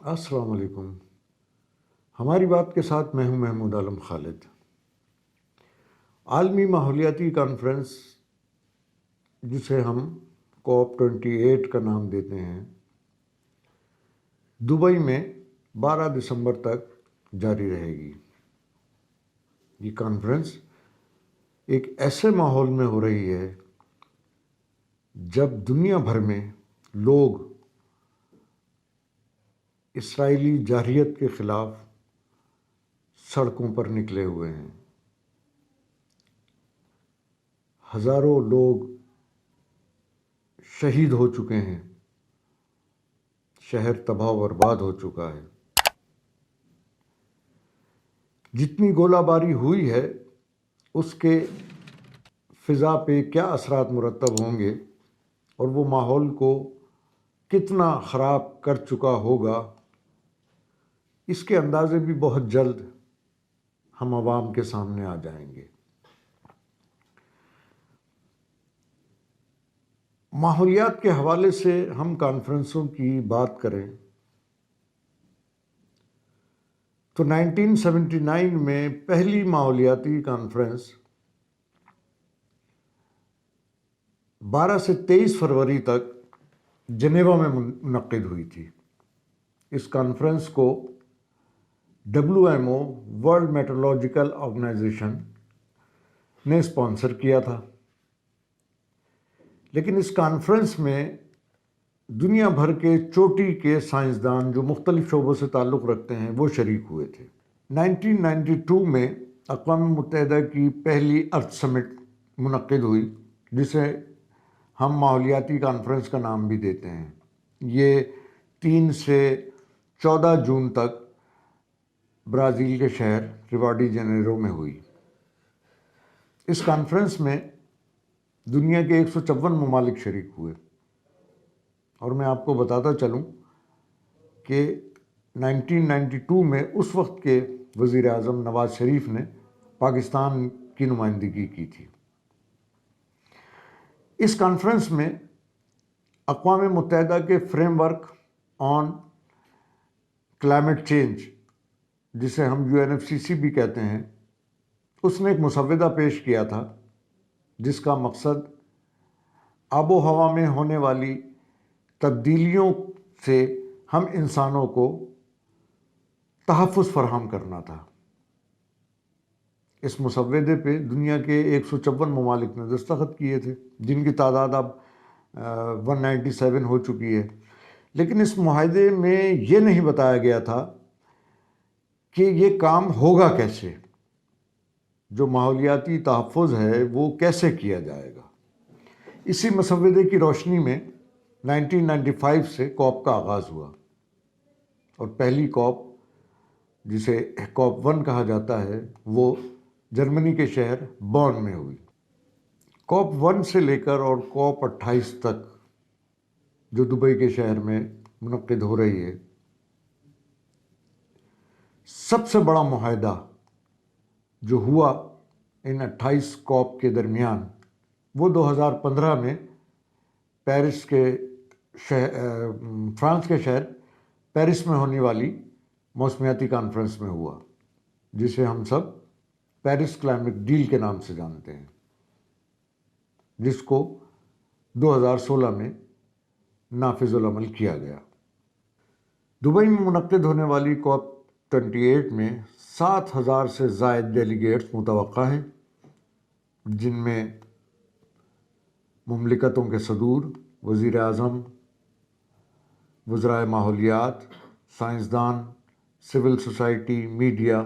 السلام علیکم۔ ہماری بات کے ساتھ میں ہوں محمود عالم خالد۔ عالمی ماحولیاتی کانفرنس جسے ہم COP28 کا نام دیتے ہیں، دبئی میں 12 دسمبر تک جاری رہے گی۔ یہ کانفرنس ایک ایسے ماحول میں ہو رہی ہے جب دنیا بھر میں لوگ اسرائیلی جارحیت کے خلاف سڑکوں پر نکلے ہوئے ہیں۔ ہزاروں لوگ شہید ہو چکے ہیں، شہر تباہ و برباد ہو چکا ہے۔ جتنی گولہ باری ہوئی ہے اس کے فضا پہ کیا اثرات مرتب ہوں گے اور وہ ماحول کو کتنا خراب کر چکا ہوگا، اس کے اندازے بھی بہت جلد ہم عوام کے سامنے آ جائیں گے۔ ماحولیات کے حوالے سے ہم کانفرنسوں کی بات کریں تو 1979 میں پہلی ماحولیاتی کانفرنس 12 سے 23 فروری تک جنیوا میں منعقد ہوئی تھی۔ اس کانفرنس کو WMO ورلڈ میٹرولوجیکل آرگنائزیشن نے اسپانسر کیا تھا، لیکن اس کانفرنس میں دنیا بھر کے چوٹی کے سائنسدان جو مختلف شعبوں سے تعلق رکھتے ہیں وہ شریک ہوئے تھے۔ 1992 میں اقوام متحدہ کی پہلی ارتھ سمٹ منعقد ہوئی، جسے ہم ماحولیاتی کانفرنس کا نام بھی دیتے ہیں۔ یہ 3 سے 14 جون تک برازیل کے شہر ریو ڈی جنیرو میں ہوئی۔ اس کانفرنس میں دنیا کے 154 ممالک شریک ہوئے، اور میں آپ کو بتاتا چلوں کہ 1992 میں اس وقت کے وزیر اعظم نواز شریف نے پاکستان کی نمائندگی کی تھی۔ اس کانفرنس میں اقوام متحدہ کے frame work on climate change, جسے ہم UNFCCC بھی کہتے ہیں، اس نے ایک مسودہ پیش کیا تھا جس کا مقصد آب و ہوا میں ہونے والی تبدیلیوں سے ہم انسانوں کو تحفظ فراہم کرنا تھا۔ اس مسودے پہ دنیا کے 154 ممالک نے دستخط کیے تھے، جن کی تعداد اب 197 ہو چکی ہے۔ لیکن اس معاہدے میں یہ نہیں بتایا گیا تھا کہ یہ کام ہوگا کیسے، جو ماحولیاتی تحفظ ہے وہ کیسے کیا جائے گا۔ اسی مسودے کی روشنی میں 1995 سے COP کا آغاز ہوا، اور پہلی COP، جسے COP1 کہا جاتا ہے، وہ جرمنی کے شہر بون میں ہوئی۔ COP1 سے لے کر اور COP28 تک جو دبئی کے شہر میں منعقد ہو رہی ہے، سب سے بڑا معاہدہ جو ہوا ان 28 COP کے درمیان، وہ 2015 میں پیرس کے فرانس کے شہر پیرس میں ہونے والی موسمیاتی کانفرنس میں ہوا، جسے ہم سب پیرس کلائمیٹ ڈیل کے نام سے جانتے ہیں، جس کو 2016 میں نافذ العمل کیا گیا۔ دبئی میں منعقد ہونے والی COP28 میں 7,000 سے زائد ڈیلیگیٹس متوقع ہیں، جن میں مملکتوں کے صدور، وزیر اعظم، وزرائے ماحولیات، سائنسدان، سول سوسائٹی، میڈیا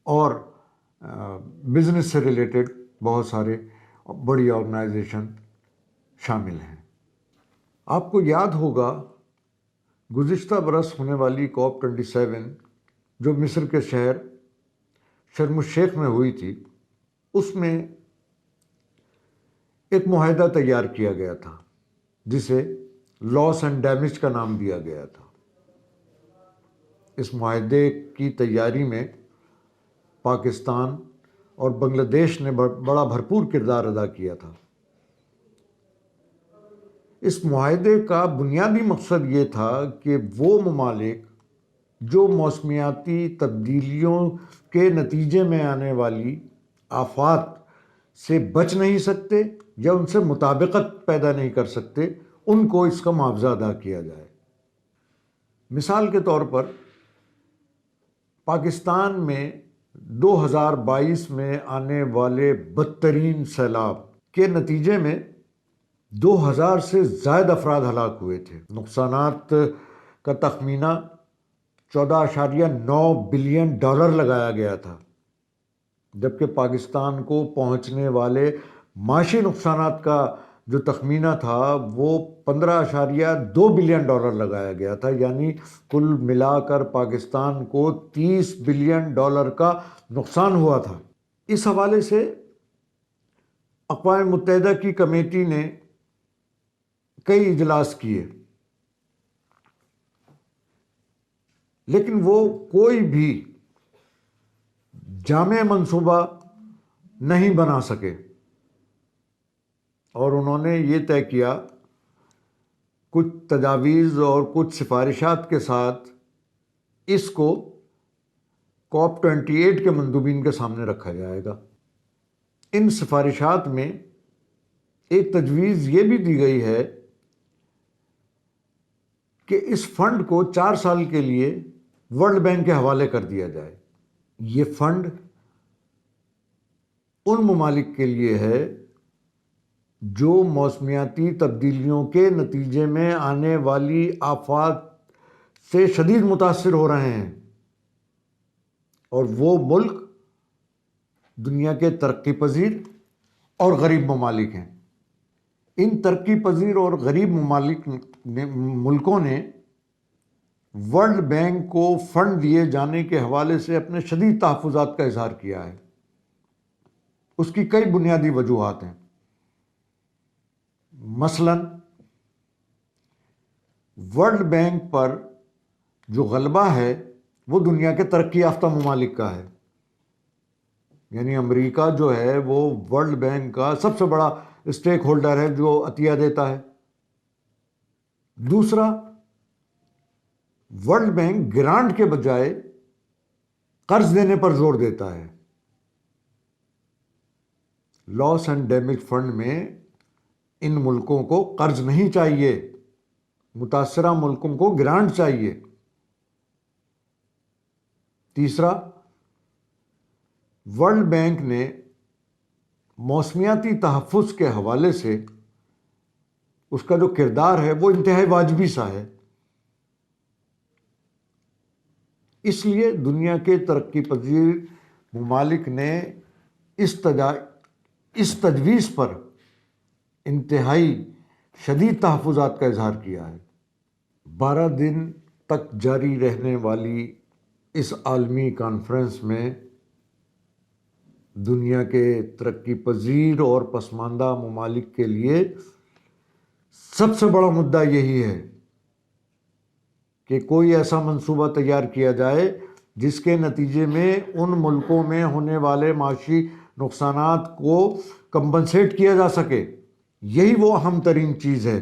اور بزنس سے ریلیٹڈ بہت سارے بڑی آرگنائزیشن شامل ہیں۔ آپ کو یاد ہوگا گزشتہ برس ہونے والی COP27 جو مصر کے شہر شرم الشیخ میں ہوئی تھی، اس میں ایک معاہدہ تیار کیا گیا تھا جسے لاس اینڈ ڈیمیج کا نام دیا گیا تھا۔ اس معاہدے کی تیاری میں پاکستان اور بنگلہ دیش نے بڑا بھرپور کردار ادا کیا تھا۔ اس معاہدے کا بنیادی مقصد یہ تھا کہ وہ ممالک جو موسمیاتی تبدیلیوں کے نتیجے میں آنے والی آفات سے بچ نہیں سکتے یا ان سے مطابقت پیدا نہیں کر سکتے، ان کو اس کا معاوضہ ادا کیا جائے۔ مثال کے طور پر پاکستان میں 2022 میں آنے والے بدترین سیلاب کے نتیجے میں 2000 سے زائد افراد ہلاک ہوئے تھے۔ نقصانات کا تخمینہ 14.9 بلین ڈالر لگایا گیا تھا، جبکہ پاکستان کو پہنچنے والے معاشی نقصانات کا جو تخمینہ تھا وہ 15.2 بلین ڈالر لگایا گیا تھا، یعنی کل ملا کر پاکستان کو 30 بلین ڈالر کا نقصان ہوا تھا۔ اس حوالے سے اقوام متحدہ کی کمیٹی نے کئی اجلاس کیے، لیکن وہ کوئی بھی جامع منصوبہ نہیں بنا سکے، اور انہوں نے یہ طے کیا کچھ تجاویز اور کچھ سفارشات کے ساتھ اس کو COP28 کے مندوبین کے سامنے رکھا جائے گا۔ ان سفارشات میں ایک تجویز یہ بھی دی گئی ہے کہ اس فنڈ کو 4 سال کے لیے ورلڈ بینک کے حوالے کر دیا جائے۔ یہ فنڈ ان ممالک کے لیے ہے جو موسمیاتی تبدیلیوں کے نتیجے میں آنے والی آفات سے شدید متاثر ہو رہے ہیں، اور وہ ملک دنیا کے ترقی پذیر اور غریب ممالک ہیں۔ ان ترقی پذیر اور غریب ملکوں نے ورلڈ بینک کو فنڈ دیے جانے کے حوالے سے اپنے شدید تحفظات کا اظہار کیا ہے۔ اس کی کئی بنیادی وجوہات ہیں۔ مثلاً ورلڈ بینک پر جو غلبہ ہے وہ دنیا کے ترقی یافتہ ممالک کا ہے، یعنی امریکہ جو ہے وہ ورلڈ بینک کا سب سے بڑا اسٹیک ہولڈر ہے جو عطیہ دیتا ہے۔ دوسرا، ورلڈ بینک گرانٹ کے بجائے قرض دینے پر زور دیتا ہے۔ لاس اینڈ ڈیمیج فنڈ میں ان ملکوں کو قرض نہیں چاہیے، متاثرہ ملکوں کو گرانٹ چاہیے۔ تیسرا، ورلڈ بینک نے موسمیاتی تحفظ کے حوالے سے اس کا جو کردار ہے وہ انتہائی واجبی سا ہے۔ اس لیے دنیا کے ترقی پذیر ممالک نے اس تجویز پر انتہائی شدید تحفظات کا اظہار کیا ہے۔ 12 دن تک جاری رہنے والی اس عالمی کانفرنس میں دنیا کے ترقی پذیر اور پسماندہ ممالک کے لیے سب سے بڑا مدعا یہی ہے کہ کوئی ایسا منصوبہ تیار کیا جائے جس کے نتیجے میں ان ملکوں میں ہونے والے معاشی نقصانات کو کمپنسیٹ کیا جا سکے۔ یہی وہ اہم ترین چیز ہے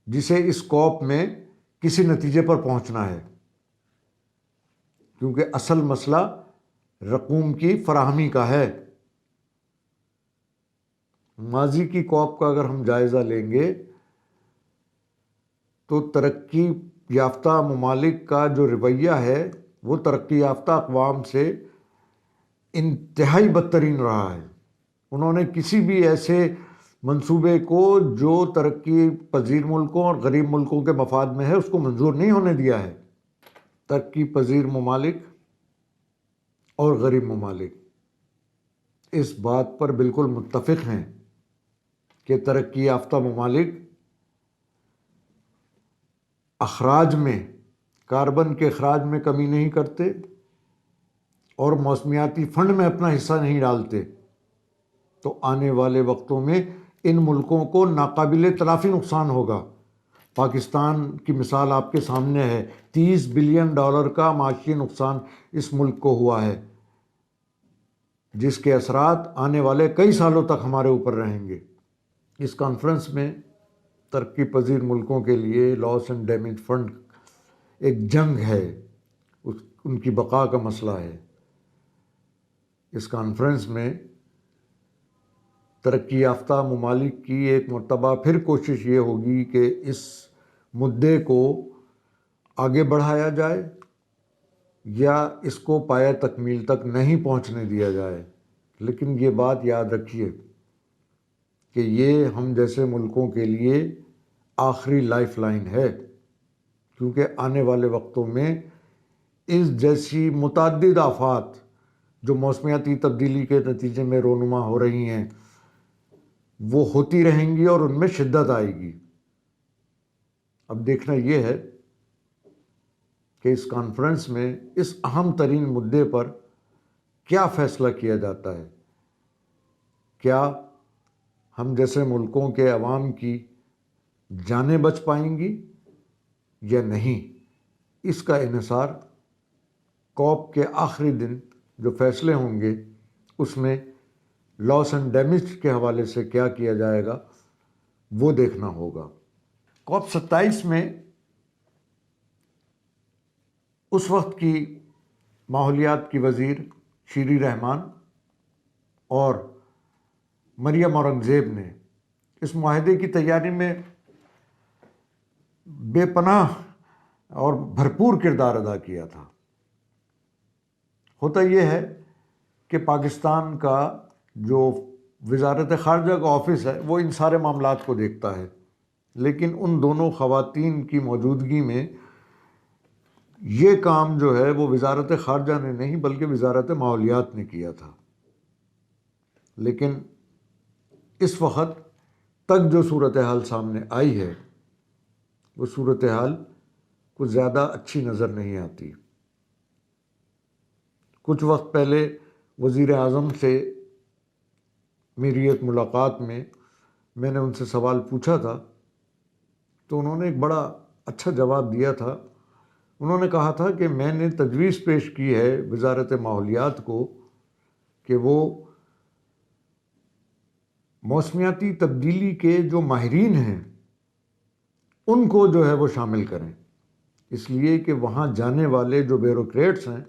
جسے اس COP میں کسی نتیجے پر پہنچنا ہے، کیونکہ اصل مسئلہ رقوم کی فراہمی کا ہے۔ ماضی کی COP کا اگر ہم جائزہ لیں گے تو ترقی یافتہ ممالک کا جو رویہ ہے وہ ترقی یافتہ اقوام سے انتہائی بدترین رہا ہے۔ انہوں نے کسی بھی ایسے منصوبے کو جو ترقی پذیر ملکوں اور غریب ملکوں کے مفاد میں ہے اس کو منظور نہیں ہونے دیا ہے۔ ترقی پذیر ممالک اور غریب ممالک اس بات پر بالکل متفق ہیں کہ ترقی یافتہ ممالک اخراج میں، کاربن کے اخراج میں کمی نہیں کرتے اور موسمیاتی فنڈ میں اپنا حصہ نہیں ڈالتے، تو آنے والے وقتوں میں ان ملکوں کو ناقابل تلافی نقصان ہوگا۔ پاکستان کی مثال آپ کے سامنے ہے، 30 بلین ڈالر کا معاشی نقصان اس ملک کو ہوا ہے، جس کے اثرات آنے والے کئی سالوں تک ہمارے اوپر رہیں گے۔ اس کانفرنس میں ترقی پذیر ملکوں کے لیے لاس اینڈ ڈیمیج فنڈ ایک جنگ ہے، ان کی بقا کا مسئلہ ہے۔ اس کانفرنس میں ترقی یافتہ ممالک کی ایک مرتبہ پھر کوشش یہ ہوگی کہ اس مدعے کو آگے بڑھایا جائے یا اس کو پایہ تکمیل تک نہیں پہنچنے دیا جائے۔ لیکن یہ بات یاد رکھیے کہ یہ ہم جیسے ملکوں کے لیے آخری لائف لائن ہے، کیونکہ آنے والے وقتوں میں اس جیسی متعدد آفات جو موسمیاتی تبدیلی کے نتیجے میں رونما ہو رہی ہیں وہ ہوتی رہیں گی اور ان میں شدت آئے گی۔ اب دیکھنا یہ ہے کہ اس کانفرنس میں اس اہم ترین مدعے پر کیا فیصلہ کیا جاتا ہے۔ کیا ہم جیسے ملکوں کے عوام کی جانیں بچ پائیں گی یا نہیں؟ اس کا انحصار کوپ کے آخری دن جو فیصلے ہوں گے اس میں لاس اینڈ ڈیمیج کے حوالے سے کیا کیا جائے گا وہ دیکھنا ہوگا۔ کوپ 27 میں اس وقت کی ماحولیات کی وزیر شیری رحمان اور مریم اورنگزیب نے اس معاہدے کی تیاری میں بے پناہ اور بھرپور کردار ادا کیا تھا۔ ہوتا یہ ہے کہ پاکستان کا جو وزارت خارجہ کا آفس ہے وہ ان سارے معاملات کو دیکھتا ہے، لیکن ان دونوں خواتین کی موجودگی میں یہ کام جو ہے وہ وزارت خارجہ نے نہیں بلکہ وزارت ماحولیات نے کیا تھا۔ لیکن اس وقت تک جو صورتحال سامنے آئی ہے وہ صورتحال کچھ زیادہ اچھی نظر نہیں آتی۔ کچھ وقت پہلے وزیر اعظم سے میری ایک ملاقات میں نے ان سے سوال پوچھا تھا تو انہوں نے ایک بڑا اچھا جواب دیا تھا۔ انہوں نے کہا تھا کہ میں نے تجویز پیش کی ہے وزارت ماحولیات کو کہ وہ موسمیاتی تبدیلی کے جو ماہرین ہیں ان کو جو ہے وہ شامل کریں، اس لیے کہ وہاں جانے والے جو بیوروکریٹس ہیں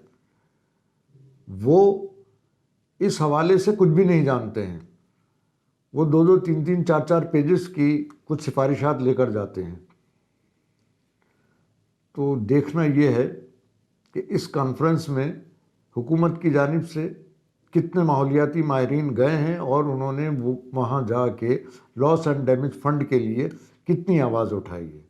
وہ اس حوالے سے کچھ بھی نہیں جانتے ہیں۔ وہ 2 3 4 پیجز کی کچھ سفارشات لے کر جاتے ہیں۔ تو دیکھنا یہ ہے کہ اس کانفرنس میں حکومت کی جانب سے کتنے ماحولیاتی ماہرین گئے ہیں اور انہوں نے وہاں جا کے لاس اینڈ ڈیمیج فنڈ کے لیے کتنی آواز اٹھائی ہے۔